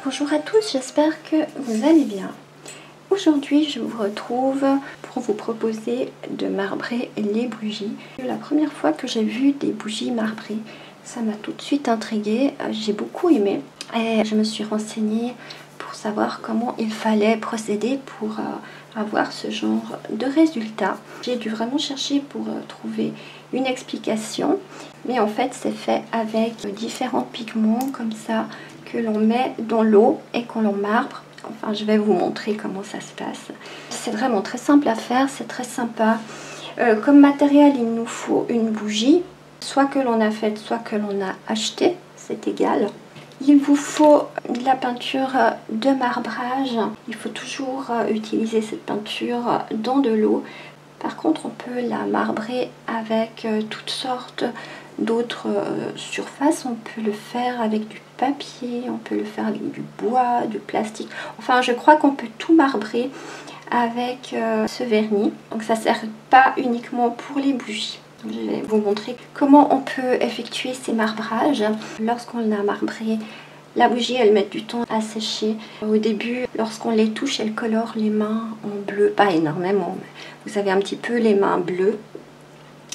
Bonjour à tous, j'espère que vous allez bien. Aujourd'hui, je vous retrouve pour vous proposer de marbrer les bougies. La première fois que j'ai vu des bougies marbrées, ça m'a tout de suite intriguée, j'ai beaucoup aimé et je me suis renseignée pour savoir comment il fallait procéder pour avoir ce genre de résultat. J'ai dû vraiment chercher pour trouver une explication, mais en fait c'est fait avec différents pigments comme ça que l'on met dans l'eau et qu'on marbre. Enfin, je vais vous montrer comment ça se passe. C'est vraiment très simple à faire, c'est très sympa. Comme matériel, il nous faut une bougie, soit que l'on a faite, soit que l'on a acheté, c'est égal. Il vous faut de la peinture de marbrage. Il faut toujours utiliser cette peinture dans de l'eau. Par contre, on peut la marbrer avec toutes sortes d'autres surfaces. On peut le faire avec du papier, on peut le faire avec du bois, du plastique. Enfin, je crois qu'on peut tout marbrer avec ce vernis. Donc ça ne sert pas uniquement pour les bougies. Je vais vous montrer comment on peut effectuer ces marbrages. Lorsqu'on a marbré la bougie, elle met du temps à sécher. Au début, lorsqu'on les touche, elle colore les mains en bleu. Pas énormément, mais vous avez un petit peu les mains bleues.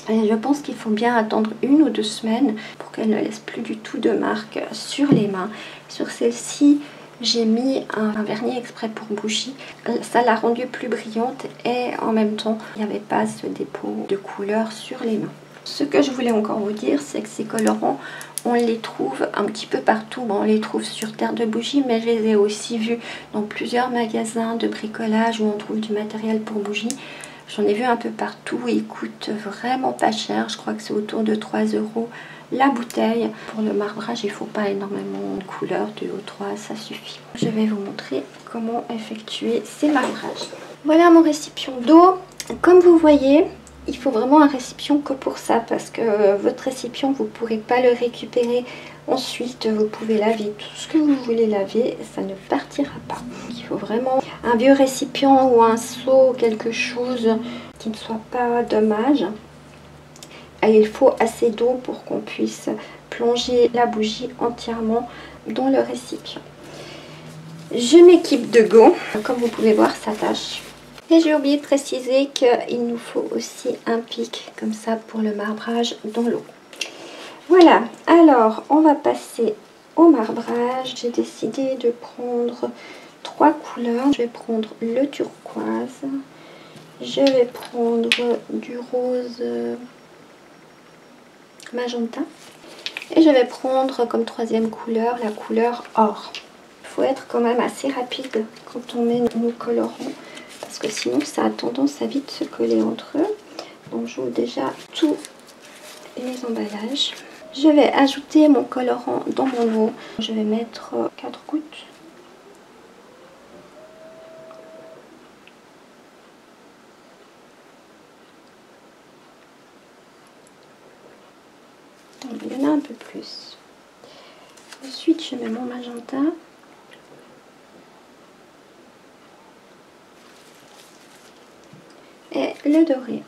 Et je pense qu'il faut bien attendre 1 ou 2 semaines pour qu'elle ne laisse plus du tout de marques sur les mains. Sur celle-ci, j'ai mis un vernis exprès pour bougie. Ça l'a rendue plus brillante et en même temps, il n'y avait pas ce dépôt de couleur sur les mains. Ce que je voulais encore vous dire, c'est que ces colorants, on les trouve un petit peu partout. Bon, on les trouve sur Terre de Bougies, mais je les ai aussi vus dans plusieurs magasins de bricolage où on trouve du matériel pour bougies. J'en ai vu un peu partout, ils coûtent vraiment pas cher, je crois que c'est autour de 3 € la bouteille. Pour le marbrage, il ne faut pas énormément de couleurs, 2 ou 3, ça suffit. Je vais vous montrer comment effectuer ces marbrages. Voilà mon récipient d'eau. Comme vous voyez, il faut vraiment un récipient que pour ça, parce que votre récipient, vous ne pourrez pas le récupérer. Ensuite, vous pouvez laver tout ce que vous voulez laver, ça ne partira pas. Il faut vraiment un vieux récipient ou un seau, quelque chose qui ne soit pas dommage. Et il faut assez d'eau pour qu'on puisse plonger la bougie entièrement dans le récipient. Je m'équipe de gants. Comme vous pouvez voir, ça tâche. Et j'ai oublié de préciser qu'il nous faut aussi un pic comme ça pour le marbrage dans l'eau. Voilà, alors on va passer au marbrage. J'ai décidé de prendre 3 couleurs. Je vais prendre le turquoise, je vais prendre du rose magenta et je vais prendre comme 3e couleur la couleur or. Il faut être quand même assez rapide quand on met nos colorants parce que sinon ça a tendance à vite se coller entre eux. Donc j'ouvre déjà tous les emballages. Je vais ajouter mon colorant dans mon eau. Je vais mettre 4 gouttes. Il y en a un peu plus. Ensuite, je mets mon magenta. Et le doré.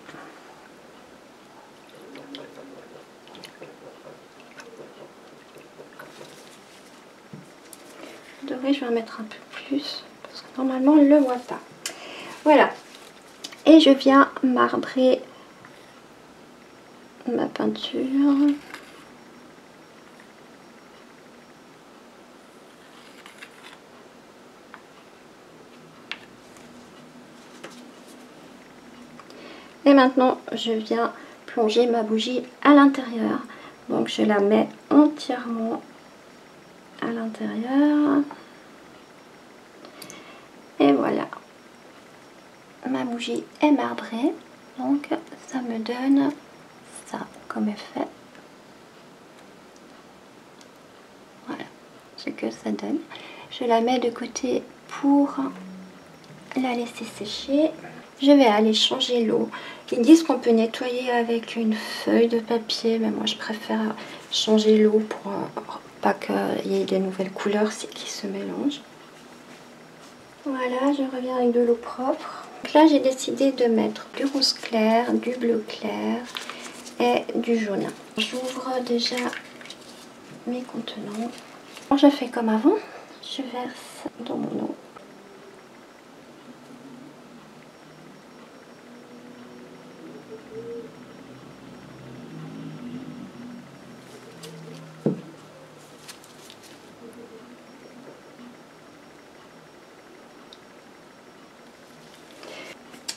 Doré, je vais en mettre un peu plus parce que normalement on ne le voit pas. Voilà. Et je viens marbrer ma peinture. Et maintenant, je viens plonger ma bougie à l'intérieur. Donc, je la mets entièrement à l'intérieur. Et voilà. Ma bougie est marbrée. Donc, ça me donne ça comme effet. Voilà ce que ça donne. Je la mets de côté pour la laisser sécher. Je vais aller changer l'eau. Ils disent qu'on peut nettoyer avec une feuille de papier, mais moi je préfère changer l'eau pour pas qu'il y ait des nouvelles couleurs qui se mélangent. Voilà, je reviens avec de l'eau propre. Donc là j'ai décidé de mettre du rose clair, du bleu clair et du jaune. J'ouvre déjà mes contenants. Je fais comme avant. je verse dans mon eau.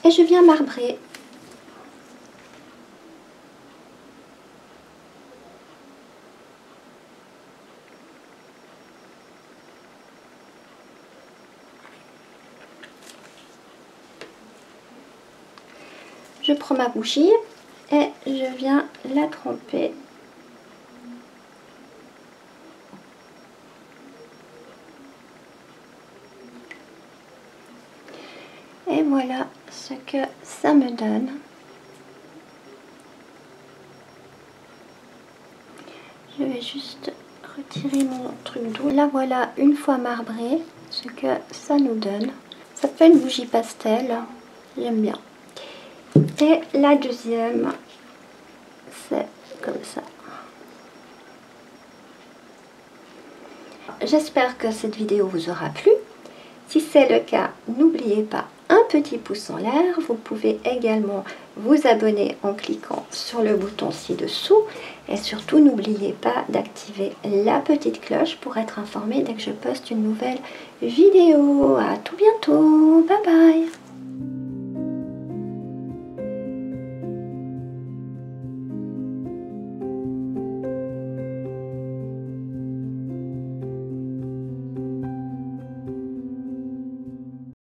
Et je viens marbrer. Je prends ma bougie et je viens la tremper. Et voilà ce que ça me donne. Je vais juste retirer mon truc d'eau. Là voilà, une fois marbré, ce que ça nous donne. Ça fait une bougie pastel, j'aime bien. Et la deuxième, c'est comme ça. J'espère que cette vidéo vous aura plu. Si c'est le cas, n'oubliez pas un petit pouce en l'air. Vous pouvez également vous abonner en cliquant sur le bouton ci-dessous. Et surtout, n'oubliez pas d'activer la petite cloche pour être informé dès que je poste une nouvelle vidéo. À tout bientôt!